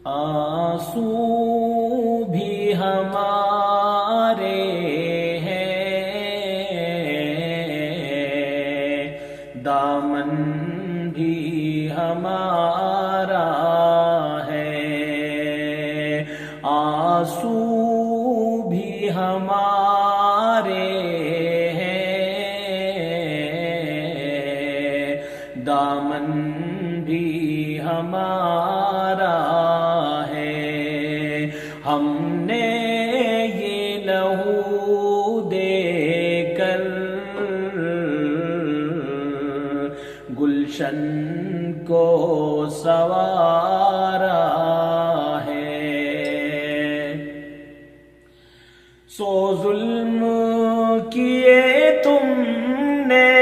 آنسو بھی ہمارے ہیں، دامن بھی ہمارا ہے، آنسو بھی ہمارے ہیں، دامن بھی ہمارا ہے، ہم نے یہ لہو دے کر گلشن کو سنوارا ہے، سو ظلم کیے تم نے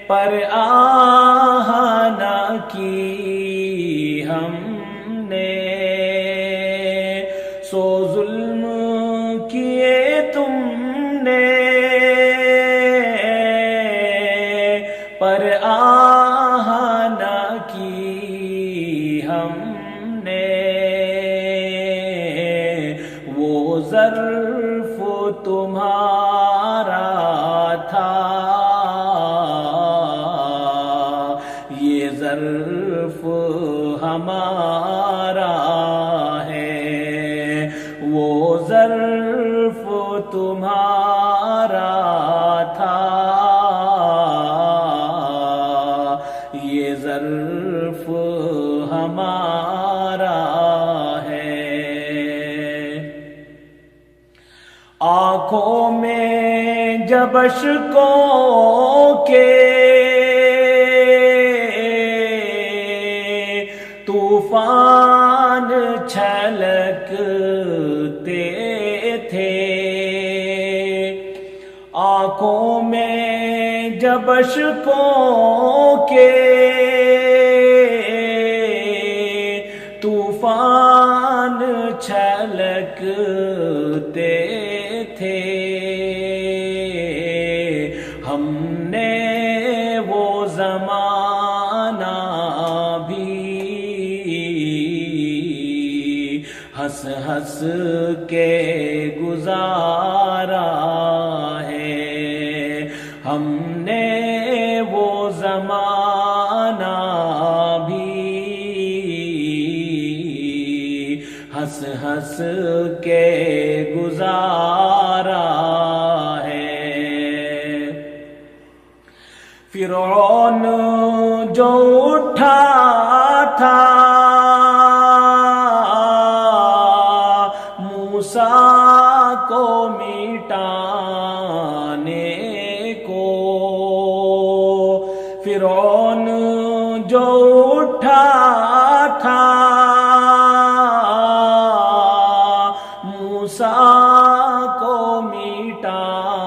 پر آہ نہ کی ہم نے، سو ظلم کیے تم نے پر آہ نہ کی ہم نے، وہ ظرف تمہارا تھا، یہ ظرف ہمارا ہے، وہ ظرف تمہارا تھا، یہ ظرف ہمارا ہے، آنکھوں میں جب اشکوں کے طوفان چھلکتے تھے، آنکھوں میں جب اشکوں کے طوفان چھلکتے تھے، ہم نے وہ زمانہ بھی ہنس ہنس کے گزارا ہے، ہم نے وہ زمانہ بھی ہنس ہنس کے گزارا ہے، فرعون جو اٹھا تھا موسیٰ کو مٹانے کو، فرعون جو اٹھا تھا موسیٰ کو مٹانے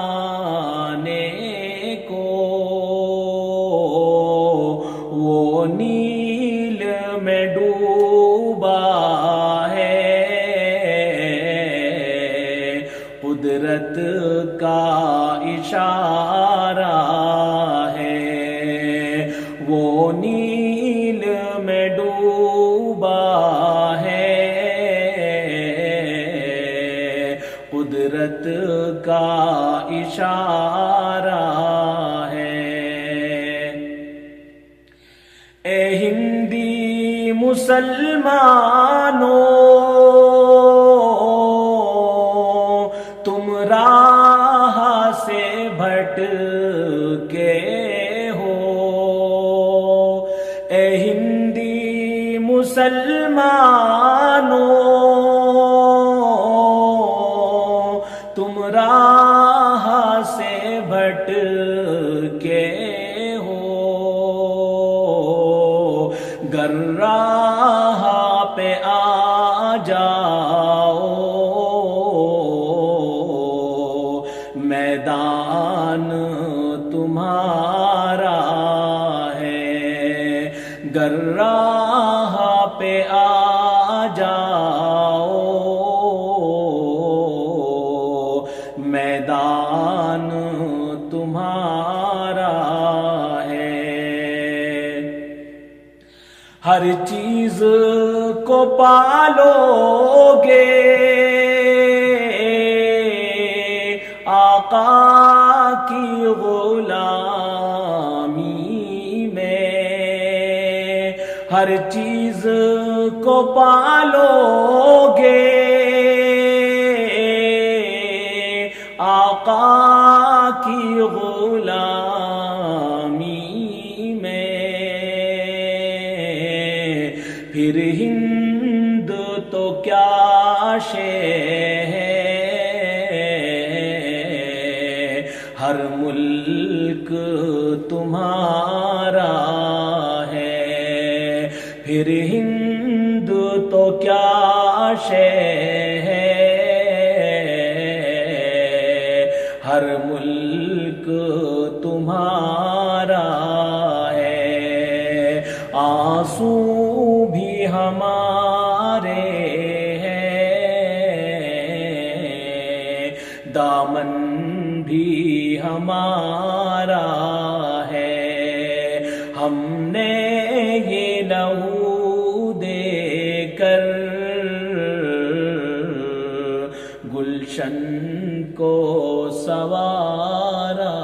کو، وہ نیل میں ڈوبا ہے، قدرت کا اشارہ ہے، وہ نیل میں ڈوبا ہے، قدرت کا اشارہ ہے، اے ہندی مسلمانوں تم راہ سے بھٹکے ہو، اے ہندی مسلمانوں تم راہ سے بھٹکے ہو، گر راہ پہ آ جاؤ میدان تمہارا ہے، گر راہ پہ آ جاؤ میدان تمہارا ہے، ہر چیز کو پالو گے آقا کی غلامی میں، ہر چیز کو پالو گے آقا کی غلامی میں، پھر ہند تو کیا شے ہے، ہر ملک تمہارا ہے، پھر ہند تو کیا شے ہے، ہر ملک تمہارا ہے، آنسو بھی ہمارے ہیں، دامن بھی ہمارا ہے، ہم نے یہ لہو دے کر گلشن کو سوارا